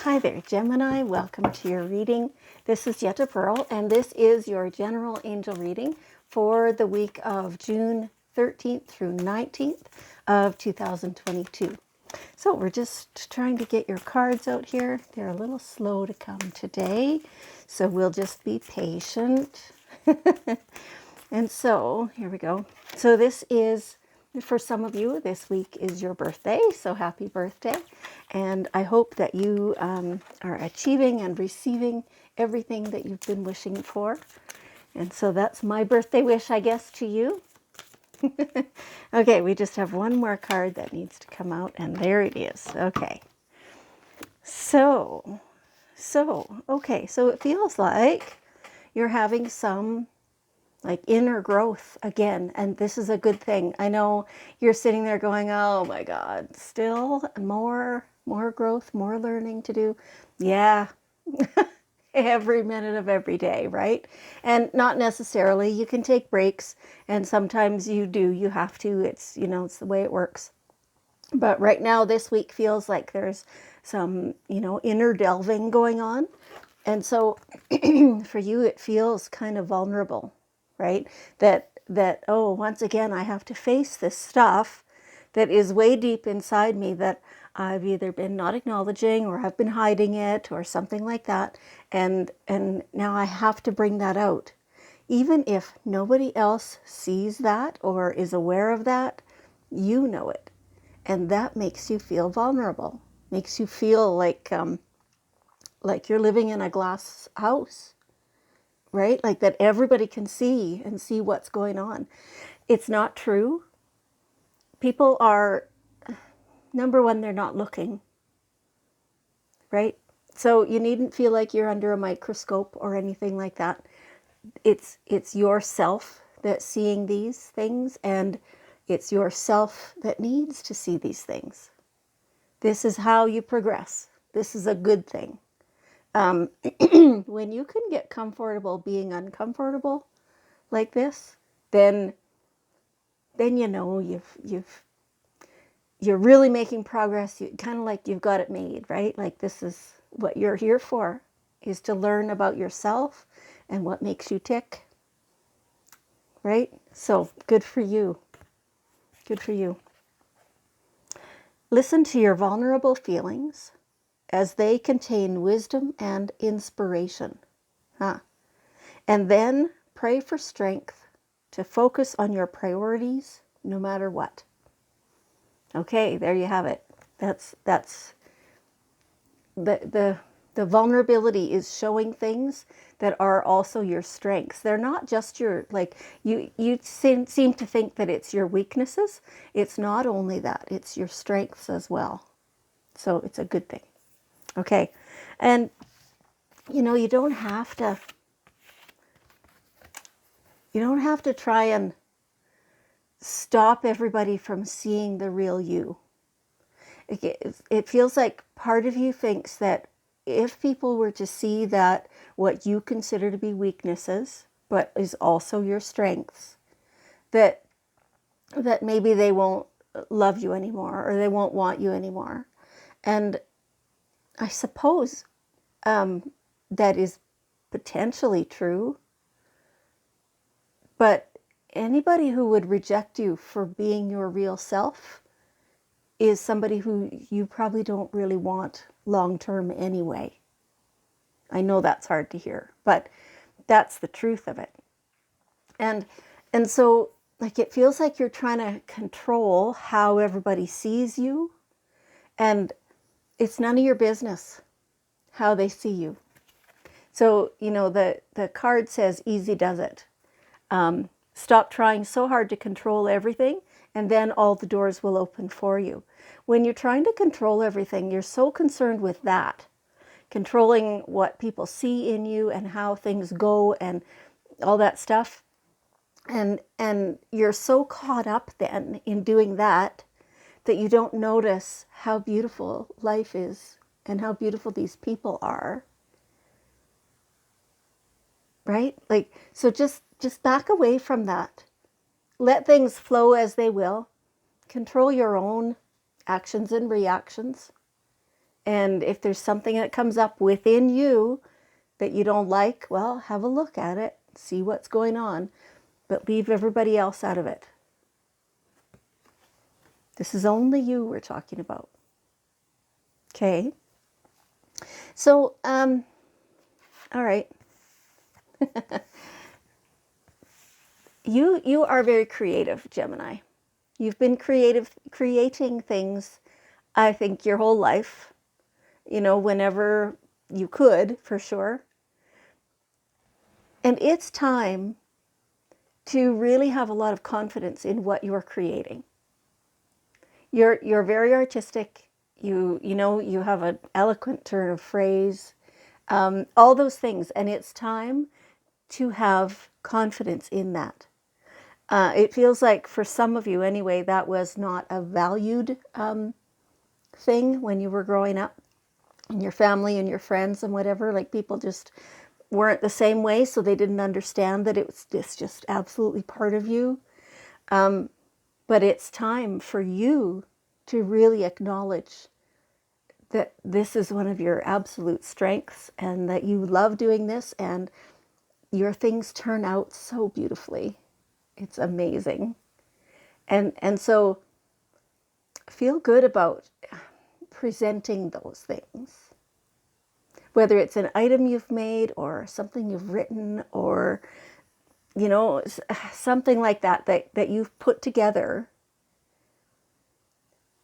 Hi there, Gemini. Welcome to your reading. This is Yetta Pearl, and this is your general angel reading for the week of June 13th through 19th of 2022. So we're just trying to get your cards out here. They're a little slow to come today, so we'll just be patient. And so here we go. So this is, for some of you, this week is your birthday. So happy birthday. And I hope that you are achieving and receiving everything that you've been wishing for. And so that's my birthday wish, I guess, to you. Okay, we just have one more card that needs to come out, and there it is. Okay. So it feels like you're having some inner growth again, and this is a good thing. I know you're sitting there going, oh my God, still more growth, more learning to do. Yeah. Every minute of every day, right? And not necessarily, you can take breaks, and sometimes you have to. It's, it's the way it works. But right now, this week feels like there's some, inner delving going on. And so for you, it feels kind of vulnerable, right? That, oh, once again, I have to face this stuff that is way deep inside me that I've either been not acknowledging or have been hiding it or something like that. And now I have to bring that out. Even if nobody else sees that or is aware of that, you know it. And that makes you feel vulnerable, makes you feel like you're living in a glass house, right? Like that everybody can see and see what's going on. It's not true. People are, number one, they're not looking, right? So you needn't feel like you're under a microscope or anything like that. It's yourself that's seeing these things, and it's yourself that needs to see these things. This is how you progress. This is a good thing. When you can get comfortable being uncomfortable like this, then you're really making progress. You kind of like you've got it made, right? Like this is what you're here for, is to learn about yourself and what makes you tick, right? So good for you. Good for you. Listen to your vulnerable feelings as they contain wisdom and inspiration. And then pray for strength to focus on your priorities no matter what. Okay, there you have it. That's the vulnerability is showing things that are also your strengths. They're not just your, like, you seem to think that it's your weaknesses. It's not only that, it's your strengths as well. So it's a good thing. Okay. And you don't have to try and stop everybody from seeing the real you. It feels like part of you thinks that if people were to see that what you consider to be weaknesses, but is also your strengths, that maybe they won't love you anymore, or they won't want you anymore. And I suppose that is potentially true. But anybody who would reject you for being your real self is somebody who you probably don't really want long term anyway. I know that's hard to hear, but that's the truth of it. And so it feels like you're trying to control how everybody sees you, and it's none of your business how they see you. So, the card says easy does it. Stop trying so hard to control everything, and then all the doors will open for you. When you're trying to control everything, you're so concerned with that, controlling what people see in you and how things go and all that stuff. And you're so caught up then in doing that you don't notice how beautiful life is and how beautiful these people are. Right? So just back away from that. Let things flow as they will. Control your own actions and reactions. And if there's something that comes up within you that you don't like, well, have a look at it, see what's going on, but leave everybody else out of it. This is only you we're talking about. Okay. So, all right. You are very creative, Gemini. You've been creating things, I think, your whole life, whenever you could, for sure. And it's time to really have a lot of confidence in what you're creating. You're very artistic. You have an eloquent turn of phrase, all those things, and it's time to have confidence in that. It feels like for some of you anyway, that was not a valued thing when you were growing up, and your family and your friends and whatever, like people just weren't the same way, so they didn't understand that it's just absolutely part of you. But it's time for you to really acknowledge that this is one of your absolute strengths and that you love doing this, and your things turn out so beautifully. It's amazing. And so feel good about presenting those things. Whether it's an item you've made or something you've written or, something like that you've put together.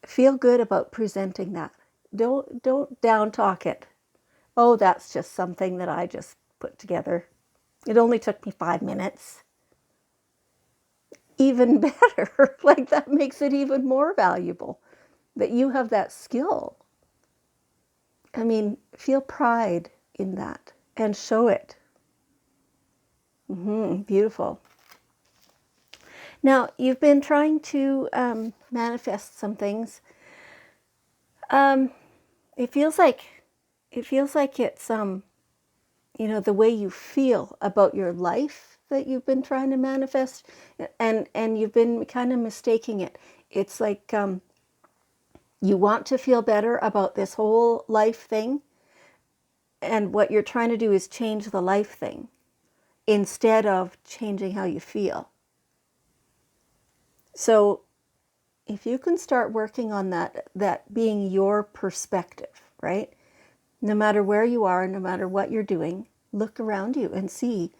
Feel good about presenting that. Don't down talk it. Oh, that's just something that I just put together. It only took me 5 minutes. Even better. Like, that makes it even more valuable that you have that skill. I mean, feel pride in that and show it. Beautiful. Now, you've been trying to manifest some things. It feels like it's the way you feel about your life that you've been trying to manifest, and you've been kind of mistaking it. It's like you want to feel better about this whole life thing, and what you're trying to do is change the life thing instead of changing how you feel. So if you can start working on that being your perspective, right? No matter where you are, no matter what you're doing, look around you and see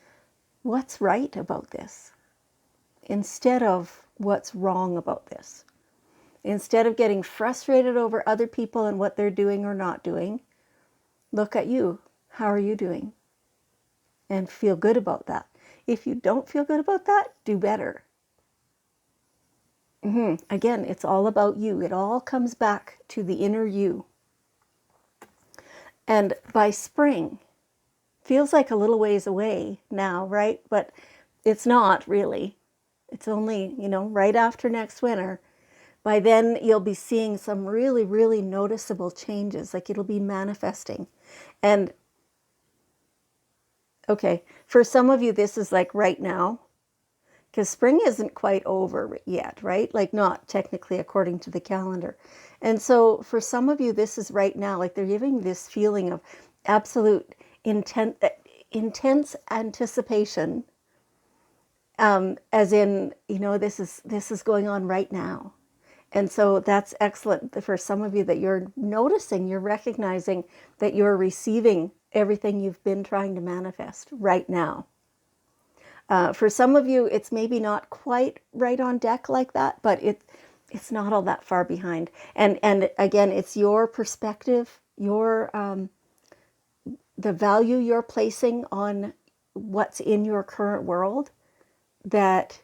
what's right about this instead of what's wrong about this. Instead of getting frustrated over other people and what they're doing or not doing, look at you. How are you doing? And feel good about that. If you don't feel good about that, do better. Again, it's all about you. It all comes back to the inner you. And by spring, feels like a little ways away now, right? But it's not really. It's only, right after next winter. By then, you'll be seeing some really, really noticeable changes. Like, it'll be manifesting. And, okay, for some of you, this is like right now. Because spring isn't quite over yet, right? Like, not technically according to the calendar. And so for some of you, this is right now. Like, they're giving this feeling of absolute intense anticipation, as in, this is going on right now. And so that's excellent for some of you, that you're noticing, you're recognizing that you're receiving everything you've been trying to manifest right now. For some of you, it's maybe not quite right on deck like that, but it's not all that far behind. And again, it's your perspective, the value you're placing on what's in your current world that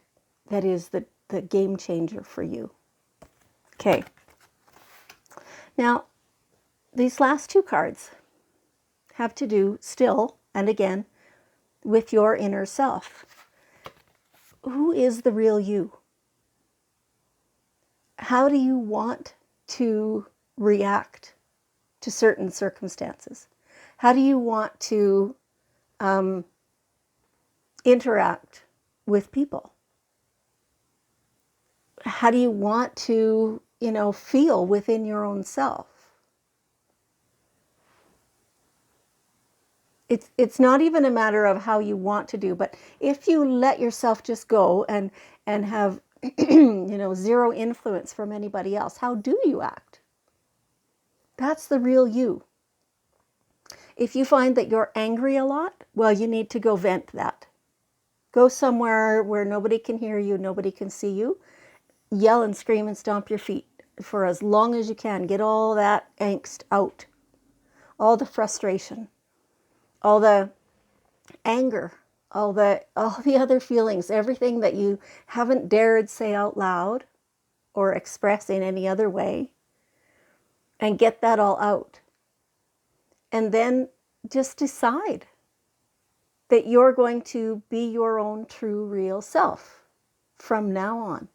is the game changer for you. Okay. Now, these last 2 cards have to do still, and again, with your inner self. Who is the real you? How do you want to react to certain circumstances? How do you want to interact with people? How do you want to, feel within your own self? It's not even a matter of how you want to do, but if you let yourself just go and have zero influence from anybody else, how do you act? That's the real you. If you find that you're angry a lot, well, you need to go vent that. Go somewhere where nobody can hear you, nobody can see you. Yell and scream and stomp your feet for as long as you can. Get all that angst out, all the frustration, all the anger, all the other feelings, everything that you haven't dared say out loud or express in any other way, and get that all out. And then just decide that you're going to be your own true, real self from now on.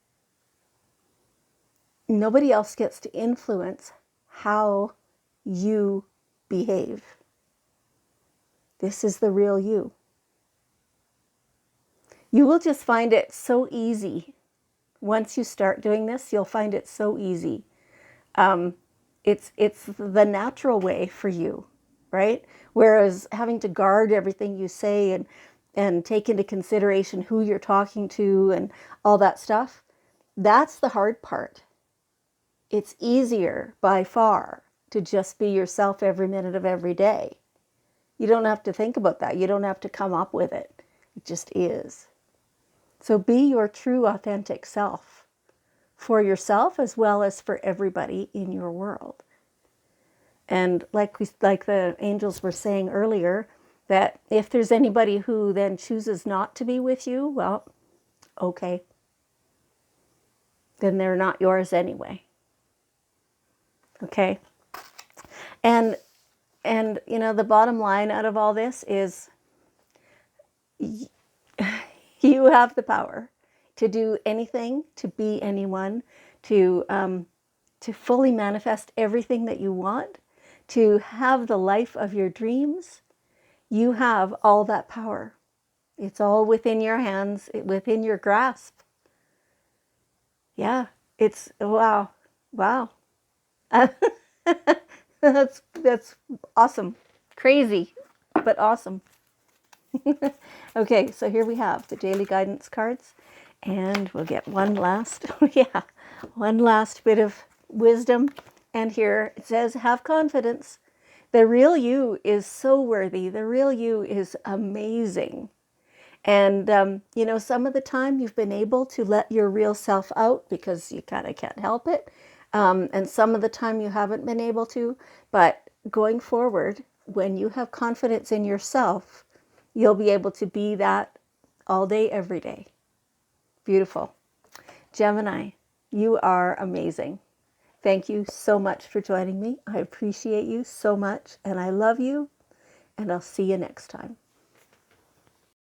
Nobody else gets to influence how you behave. This is the real you. You will just find it so easy. Once you start doing this, you'll find it so easy. It's the natural way for you, right? Whereas having to guard everything you say and take into consideration who you're talking to and all that stuff, that's the hard part. It's easier by far to just be yourself every minute of every day. You don't have to think about that. You don't have to come up with it. It just is. So be your true, authentic self for yourself as well as for everybody in your world. And like the angels were saying earlier, that if there's anybody who then chooses not to be with you, well, okay. Then they're not yours anyway. Okay? And the bottom line out of all this is you have the power to do anything, to be anyone, to fully manifest everything that you want, to have the life of your dreams. You have all that power. It's all within your hands, within your grasp. Yeah, it's wow. That's awesome. Crazy, but awesome. Okay, so here we have the daily guidance cards, and we'll get one last bit of wisdom. And here it says, have confidence. The real you is so worthy. The real you is amazing. And, some of the time you've been able to let your real self out because you kind of can't help it. And some of the time you haven't been able to. But going forward, when you have confidence in yourself, you'll be able to be that all day, every day. Beautiful. Gemini, you are amazing. Thank you so much for joining me. I appreciate you so much, and I love you, and I'll see you next time.